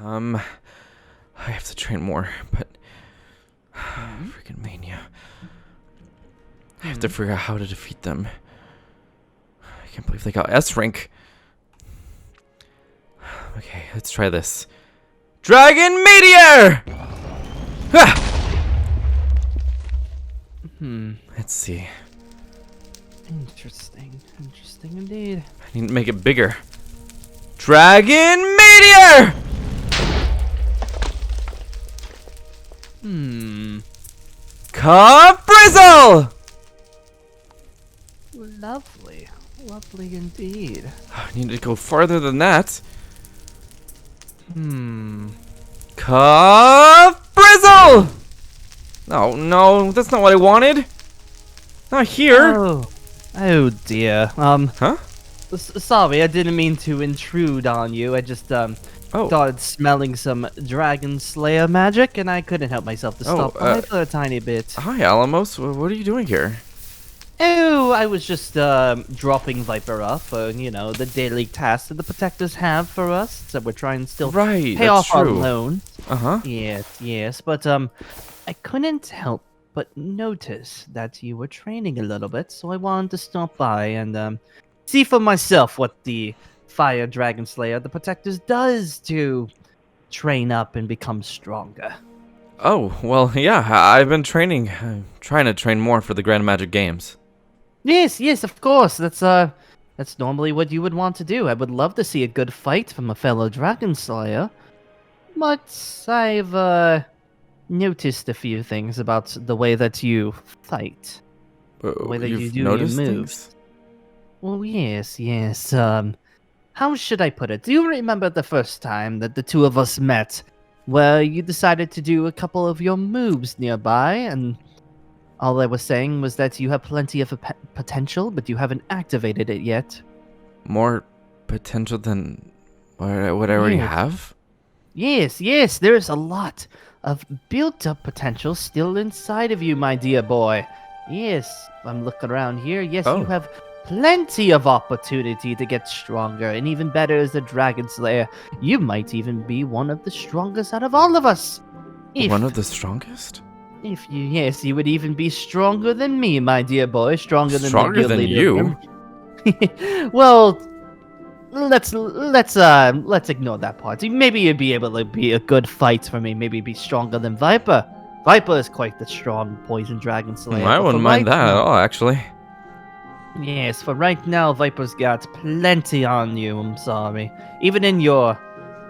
I have to train more, but freaking mania. I have to figure out how to defeat them. I can't believe they got S rank. Okay, let's try this. Dragon Meteor! Let's see. Interesting indeed. I need to make it bigger. Dragon Meteor! Caprizzle! Lovely indeed. I need to go farther than that. Caprizzle! No, that's not what I wanted. Not here. Oh dear. Huh? Sorry, I didn't mean to intrude on you. I just started smelling some Dragon Slayer magic, and I couldn't help myself to stop by for a tiny bit. Hi, Alamos. What are you doing here? Oh, I was just dropping Viper off for, the daily tasks that the protectors have for us. So we're trying to still pay off our loan. Yes, but I couldn't help but notice that you were training a little bit, so I wanted to stop by and see for myself what the Fire Dragon Slayer, the protectors, does to train up and become stronger. Oh, well, yeah, I've been training. I'm trying to train more for the Grand Magic Games. Yes, of course. That's normally what you would want to do. I would love to see a good fight from a fellow Dragon Slayer. But I've noticed a few things about the way that you fight. The way that you do your moves. Things? Well, yes. How should I put it? Do you remember the first time that the two of us met, where you decided to do a couple of your moves nearby, and all I was saying was that you have plenty of potential, but you haven't activated it yet? More potential than what I already have? Yes, there is a lot of built-up potential still inside of you, my dear boy. Yes, I'm looking around here. Yes, you have plenty of opportunity to get stronger, and even better as a Dragon Slayer, you might even be one of the strongest out of all of us. One of the strongest? You would even be stronger than me, my dear boy. Stronger than you? Well, let's ignore that part. Maybe you'd be able to be a good fight for me. Maybe be stronger than Viper. Viper is quite the strong poison dragon slayer. I wouldn't mind that at all, actually. Yes, for right now, Viper's got plenty on you. I'm sorry. Even in your...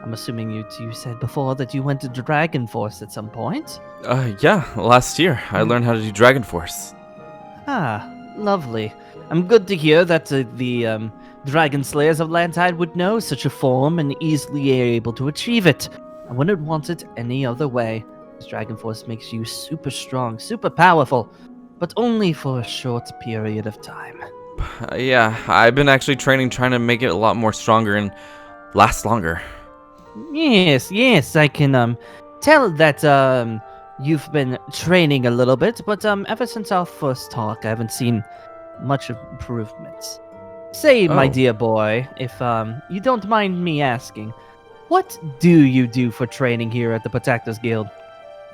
I'm assuming you said before that you went to Dragon Force at some point? Yeah, last year. I learned how to do Dragon Force. Ah, lovely. I'm good to hear that the Dragon Slayers of Landtide would know such a form and easily are able to achieve it. I wouldn't want it any other way. This Dragon Force makes you super strong, super powerful, but only for a short period of time. Yeah, I've been actually training, trying to make it a lot more stronger and last longer. Yes, I can tell that you've been training a little bit, but ever since our first talk, I haven't seen much improvements. Say, my dear boy, if you don't mind me asking, what do you do for training here at the Protectors Guild?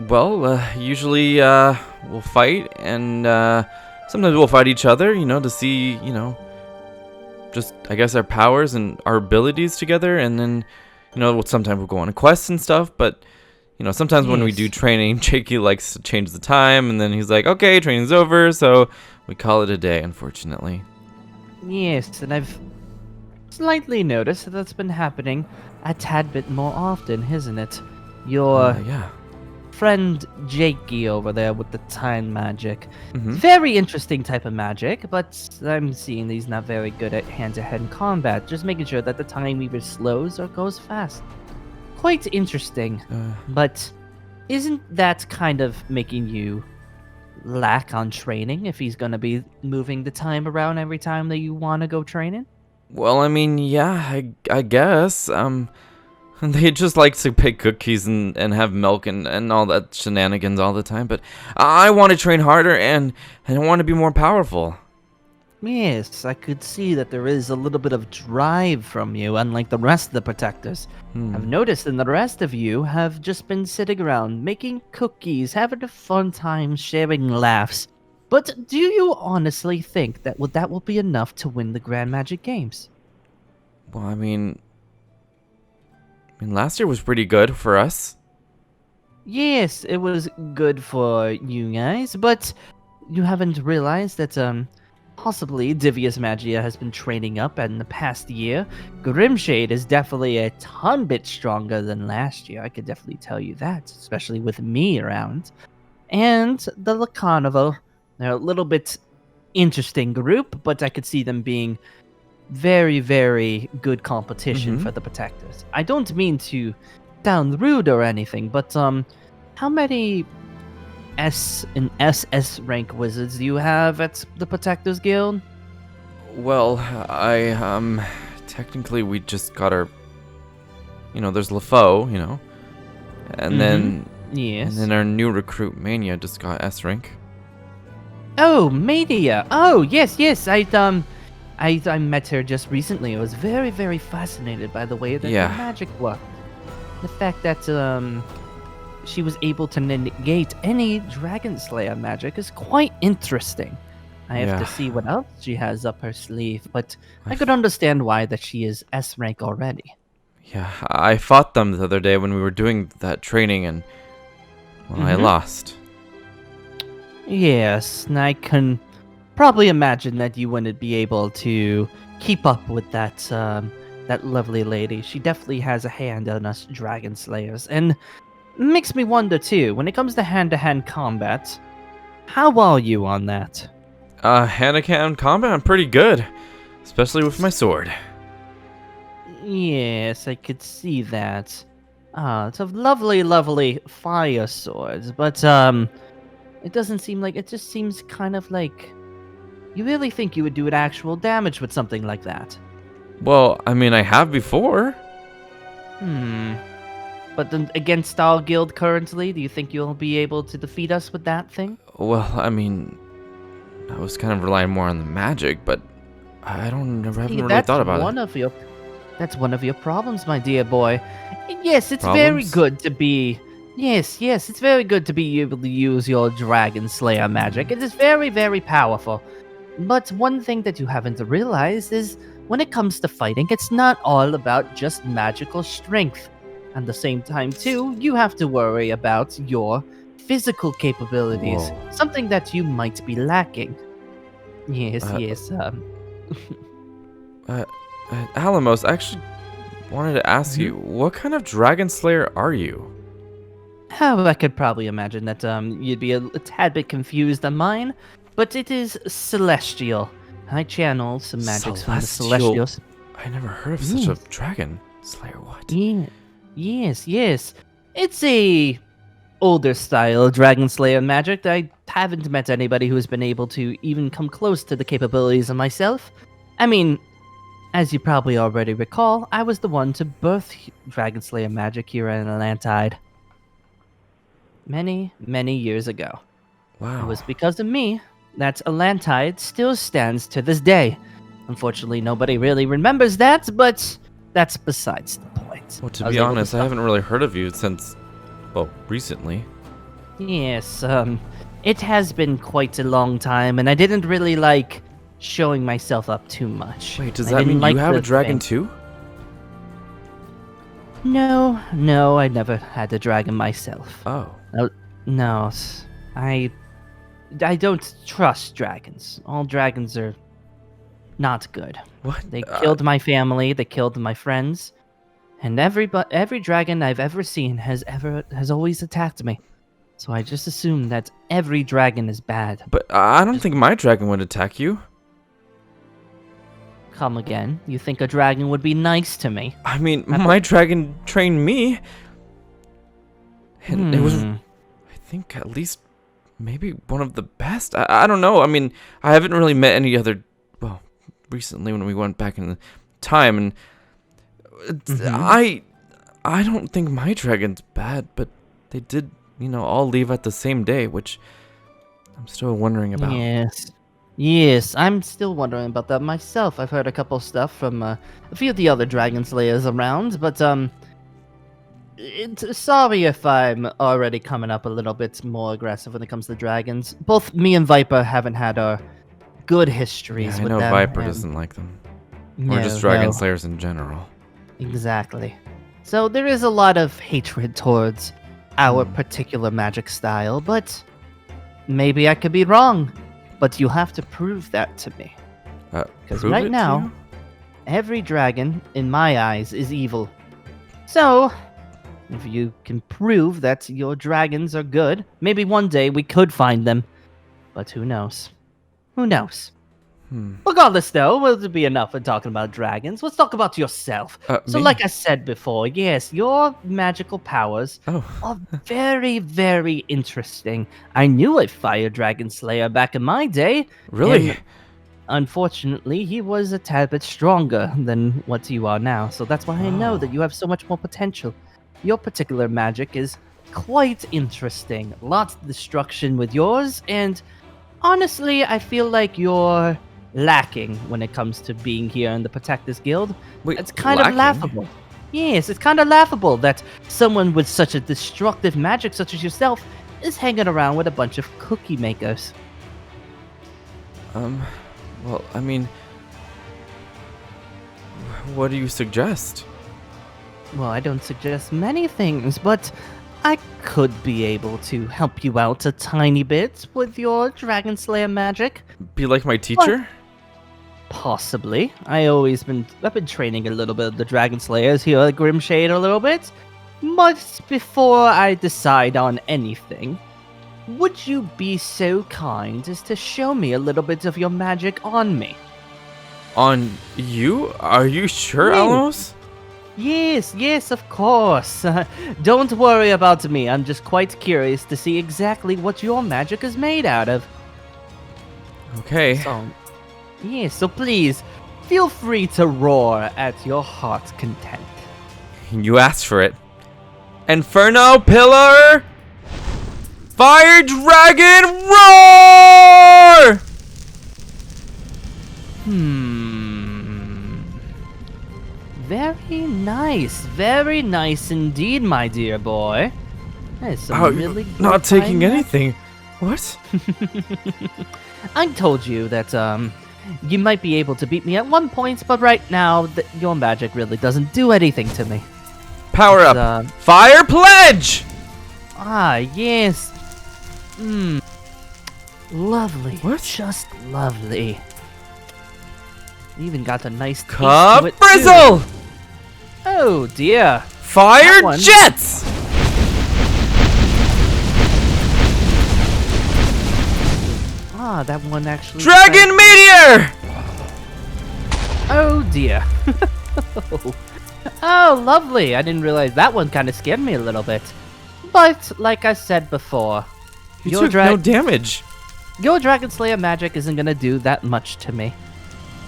Well, usually we'll fight, and sometimes we'll fight each other, to see, just, I guess, our powers and our abilities together, and then, sometimes we'll go on quests and stuff, but, sometimes when we do training, Jakey likes to change the time, and then he's like, okay, training's over, so we call it a day, unfortunately. Yes, and I've slightly noticed that that's been happening a tad bit more often, isn't it? Your friend Jakey over there with the time magic. Very interesting type of magic, but I'm seeing that he's not very good at hand-to-hand combat, just making sure that the time either slows or goes fast. Quite interesting, but isn't that kind of making you lack on training if he's going to be moving the time around every time that you want to go training? Well, I mean, yeah, I guess. They just like to pick cookies and have milk and all that shenanigans all the time. But I want to train harder and I want to be more powerful. Yes, I could see that there is a little bit of drive from you, unlike the rest of the protectors. I've noticed that the rest of you have just been sitting around, making cookies, having a fun time, sharing laughs. But do you honestly think that that will be enough to win the Grand Magic Games? Well, last year was pretty good for us. Yes, it was good for you guys, but you haven't realized that possibly Divius Magia has been training up in the past year. Grimshade is definitely a ton bit stronger than last year. I could definitely tell you that, especially with me around. And the Lacanova, they're a little bit interesting group, but I could see them being very, very good competition for the Protectors. I don't mean to sound rude or anything, but how many S and SS rank wizards do you have at the Protectors Guild? Well, technically we just got our, there's LaFoe, and then, yes, and then our new recruit Mania just got S rank. Oh, Mania. Oh, yes. I met her just recently. I was very, very fascinated by the way that her magic worked. The fact that she was able to negate any Dragon Slayer magic is quite interesting. I have to see what else she has up her sleeve, but I could understand why that she is S rank already. Yeah, I fought them the other day when we were doing that training, and well, I lost. Yes, and I can probably imagine that you wouldn't be able to keep up with that that lovely lady. She definitely has a hand on us Dragon Slayers, and makes me wonder too, when it comes to hand-to-hand combat, how are you on that? Hand-to-hand combat, I'm pretty good, especially with my sword. Yes, I could see that. It's a lovely, lovely fire sword, but it doesn't seem like, it just seems kind of like you really think you would do actual damage with something like that. Well, I have before. But then against our guild currently, do you think you'll be able to defeat us with that thing? Well, I was kind of relying more on the magic, but I haven't really thought about it. That's one of your problems, my dear boy. Yes, it's Problems? very good to be... Yes, it's very good to be able to use your Dragon Slayer magic. It is very, very powerful. But one thing that you haven't realized is when it comes to fighting, it's not all about just magical strength. At the same time, too, you have to worry about your physical capabilities, something that you might be lacking. Yes. Alamos, I actually wanted to ask you, what kind of Dragon Slayer are you? Oh, I could probably imagine that you'd be a tad bit confused on mine, but it is Celestial. I channel some magics from the Celestials. I never heard of such a Dragon Slayer. What? Yeah. Yes. It's a older style Dragon Slayer magic. I haven't met anybody who has been able to even come close to the capabilities of myself. As you probably already recall, I was the one to birth Dragon Slayer magic here in Atlantide. Many, many years ago. Wow. It was because of me that Atlantide still stands to this day. Unfortunately, nobody really remembers that, but that's besides the point. Well, to be honest, I haven't really heard of you since, recently. Yes, it has been quite a long time, and I didn't really like showing myself up too much. Wait, does that mean you have a dragon too? No, I never had a dragon myself. Oh. No, I don't trust dragons. All dragons are not good. What? They killed my family, they killed my friends, and every dragon I've ever seen has always attacked me. So I just assume that every dragon is bad. But I don't think my dragon would attack you. Come again? You think a dragon would be nice to me? My dragon trained me. And it was, I think, at least maybe one of the best. I don't know. I haven't really met any other, recently when we went back in the time, and I don't think my dragon's bad, but they did, all leave at the same day, which I'm still wondering about. Yes, I'm still wondering about that myself. I've heard a couple stuff from a few of the other dragon slayers around, but sorry if I'm already coming up a little bit more aggressive when it comes to dragons. Both me and Viper haven't had our good histories Yeah, I with know them. Viper and- doesn't like them. No, Or just dragon no, slayers in general. exactly. So there is a lot of hatred towards our Hmm. particular magic style, but maybe I could be wrong. But you have to prove that to me. Because Prove right it to now, you? every dragon, in my eyes, is evil. So, if you can prove that your dragons are good, maybe one day we could find them. But who knows? Who knows? Hmm. Regardless, though, will be enough of talking about dragons. Let's talk about yourself. So, Me? like I said before, yes, your magical powers Oh. are very, very interesting. I knew a fire dragon slayer back in my day. Really? and unfortunately, he was a tad bit stronger than what you are now, so that's why I know that Oh. you have so much more potential. Your particular magic is quite interesting. Lots of destruction with yours, and honestly, I feel like you're lacking when it comes to being here in the Protectors Guild. Wait, It's kind of lacking? laughable. Yes, it's kind of laughable that someone with such a destructive magic such as yourself is hanging around with a bunch of cookie makers. Well, I mean, what do you suggest? Well, I don't suggest many things, but I could be able to help you out a tiny bit with your Dragon Slayer magic. Be like my teacher? Possibly. I've been training a little bit of the Dragon Slayers here at Grimshade a little bit. But before I decide on anything, would you be so kind as to show me a little bit of your magic on me? On you? Are you sure, Me. Alamos? Yes, of course. Don't worry about me. I'm just quite curious to see exactly what your magic is made out of. Okay. So please, feel free to roar at your heart's content. You asked for it. Inferno Pillar! Fire Dragon Roar! Very nice indeed, my dear boy. That is some Oh, really you're good not taking fine anything. What? I told you that you might be able to beat me at one point, but right now your magic really doesn't do anything to me. Power It's, up. Fire Pledge! Yes. Lovely. What? Just lovely. Even got a nice taste Cup to it, too. Frizzle! Oh dear. Fire That one- Jets! That one actually. Dragon Meteor! Oh dear. Oh, lovely. I didn't realize that one kind of scared me a little bit. But like I said before, You your took no damage. Your Dragon Slayer magic isn't gonna do that much to me.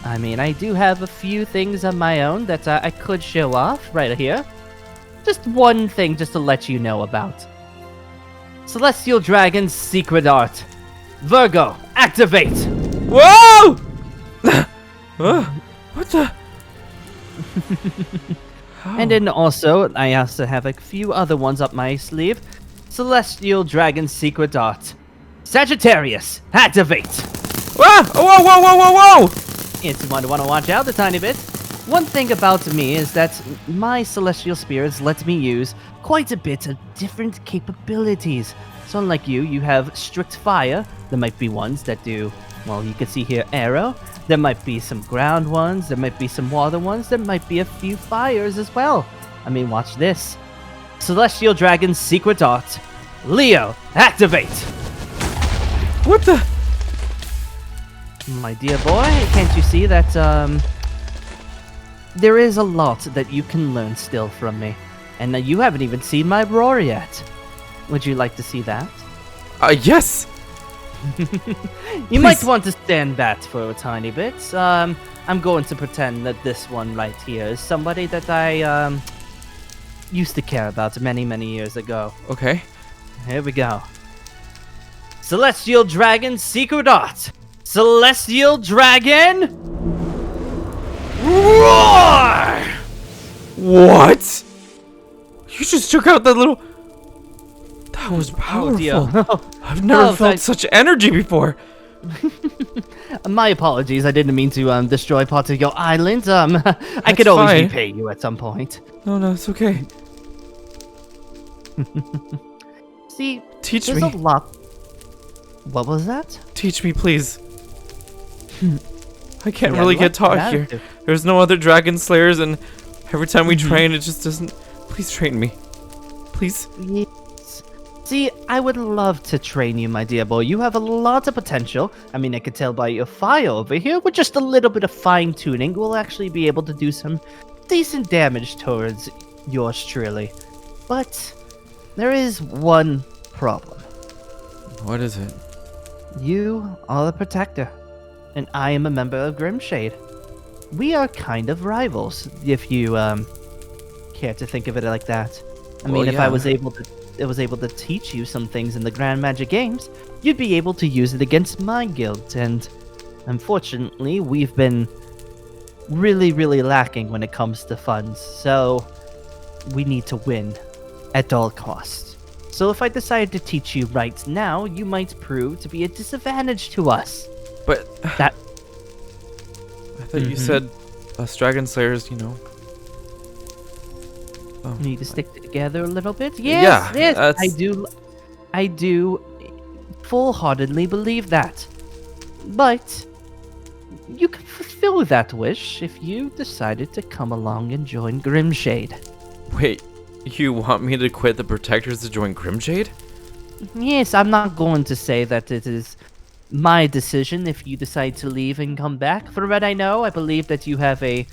I mean, I do have a few things of my own that I could show off right here. Just one thing just to let you know about. Celestial Dragon's Secret Art. Virgo, activate! Whoa! What the? And then also, I also have a few other ones up my sleeve. Celestial Dragon's Secret Art. Sagittarius, activate! Ah! Whoa, whoa, whoa, whoa, whoa! Yes, you want to watch out a tiny bit. One thing about me is that my celestial spirits let me use quite a bit of different capabilities. So unlike you have strict fire. There might be ones that do, well, you can see here, arrow. There might be some ground ones. There might be some water ones. There might be a few fires as well. I mean, watch this. Celestial Dragon's Secret Art. Leo, activate! What the? My dear boy, can't you see that, there is a lot that you can learn still from me. And you haven't even seen my roar yet. Would you like to see that? Yes! You might Please. want to stand back for a tiny bit. I'm going to pretend that this one right here is somebody that I, used to care about many, many years ago. Okay. Here we go. Celestial Dragon Secret Art. Celestial Dragon, roar! What? You just took out that little... That was powerful. Oh dear. I've never Oh, felt such energy before. My apologies. I didn't mean to destroy parts of your island. I That's could always fine. repay you at some point. No, it's okay. See, Teach there's me. a lot. What was that? Teach me, please. I can't Yeah, really what get taught an here. attitude. There's no other dragon slayers, and every time we Mm-hmm. train, it just doesn't... Please train me. Please. Yes. See, I would love to train you, my dear boy. You have a lot of potential. I mean, I could tell by your fire over here. With just a little bit of fine-tuning, we'll actually be able to do some decent damage towards yours truly. But there is one problem. What is it? You are the protector, and I am a member of Grimshade. We are kind of rivals, if you care to think of it like that. I mean, Well, if I yeah. was able to teach you some things in the Grand Magic Games, you'd be able to use it against my guild. And unfortunately, we've been really, really lacking when it comes to funds. So we need to win at all costs. So if I decided to teach you right now, you might prove to be a disadvantage to us. But... That I thought you said us dragon slayers, you know... Oh, need to stick together a little bit. Yeah, Yes, yes, that's- I do full-heartedly believe that. But you can fulfill that wish if you decided to come along and join Grimshade. Wait, you want me to quit the Protectors to join Grimshade? Yes, I'm not going to say that it is my decision if you decide to leave and come back. For what I know, I believe that you have a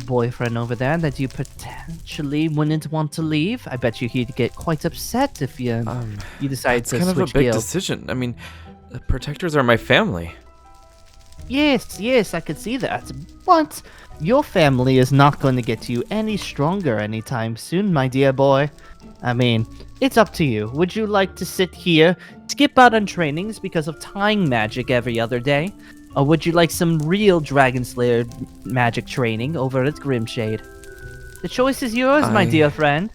boyfriend over there that you potentially wouldn't want to leave. I bet you he'd get quite upset if you decide It's to kind of a switch big guilds. decision. I mean, the Protectors are my family. Yes, I could see that. But your family is not going to get you any stronger anytime soon, my dear boy. I mean, it's up to you. Would you like to sit here, skip out on trainings because of time magic every other day? Or would you like some real Dragon Slayer magic training over at Grimshade? The choice is yours, my dear friend.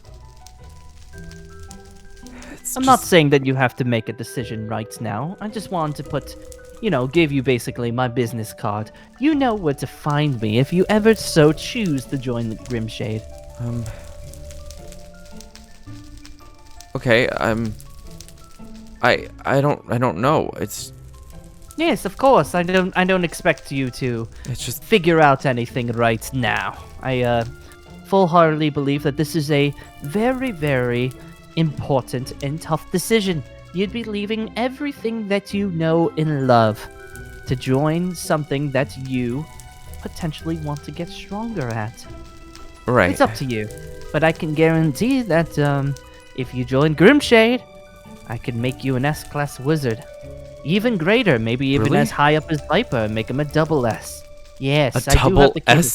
I'm not saying that you have to make a decision right now. I just wanted to give you basically my business card. You know where to find me if you ever so choose to join the Grimshade. Okay, I don't know. Yes, of course. I don't expect you to It's just... figure out anything right now. I full-heartedly believe that this is a very, very important and tough decision. You'd be leaving everything that you know and love to join something that you potentially want to get stronger at. Right. It's up to you. But I can guarantee that if you join Grimshade, I can make you an S-class wizard. Even greater, maybe even Really? as high up as Viper, and make him a double S. Yes, A I do have double the capability.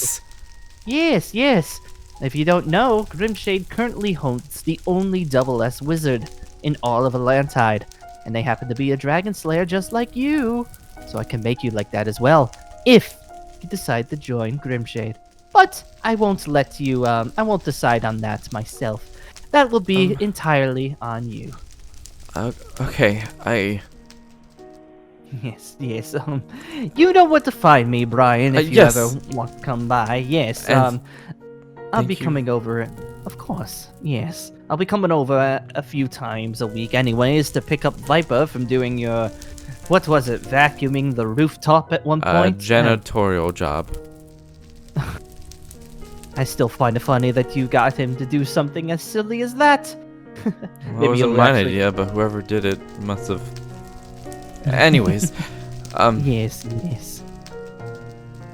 S? Yes. If you don't know, Grimshade currently hosts the only double S wizard in all of Atlantide, and they happen to be a dragon slayer just like you. So I can make you like that as well, if you decide to join Grimshade. But I won't let you, I won't decide on that myself. That will be entirely on you. Okay, Yes. You know where to find me, Brian, if you yes. ever want to come by. Yes, And I'll be thank you. coming over. Of course, yes. I'll be coming over a few times a week anyways to pick up Viper from doing your... What was it? Vacuuming the rooftop at one point? janitorial job. I still find it funny that you got him to do something as silly as that. Well, it wasn't you'll mine actually- idea, but whoever did it must have... Anyways, Yes.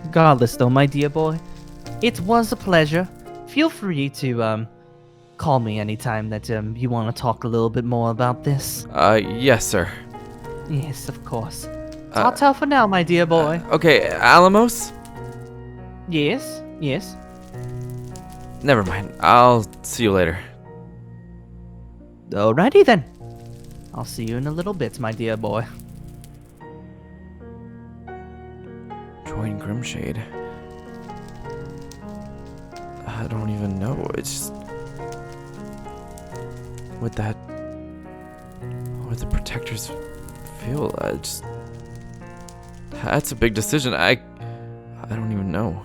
Regardless, though, my dear boy, it was a pleasure. Feel free to call me anytime that you want to talk a little bit more about this. yes, sir. Yes, of course. Ta-ta for now, my dear boy. Okay, Alamos? Yes. Never mind. I'll see you later. Alrighty then. I'll see you in a little bit, my dear boy. Join Grimshade. I don't even know. It's just what the protectors feel. That's a big decision. I don't even know.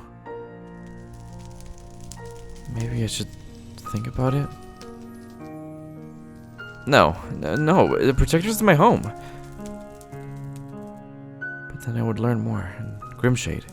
Maybe I should think about it. No, the protectors is my home. But then I would learn more. And Grimshade.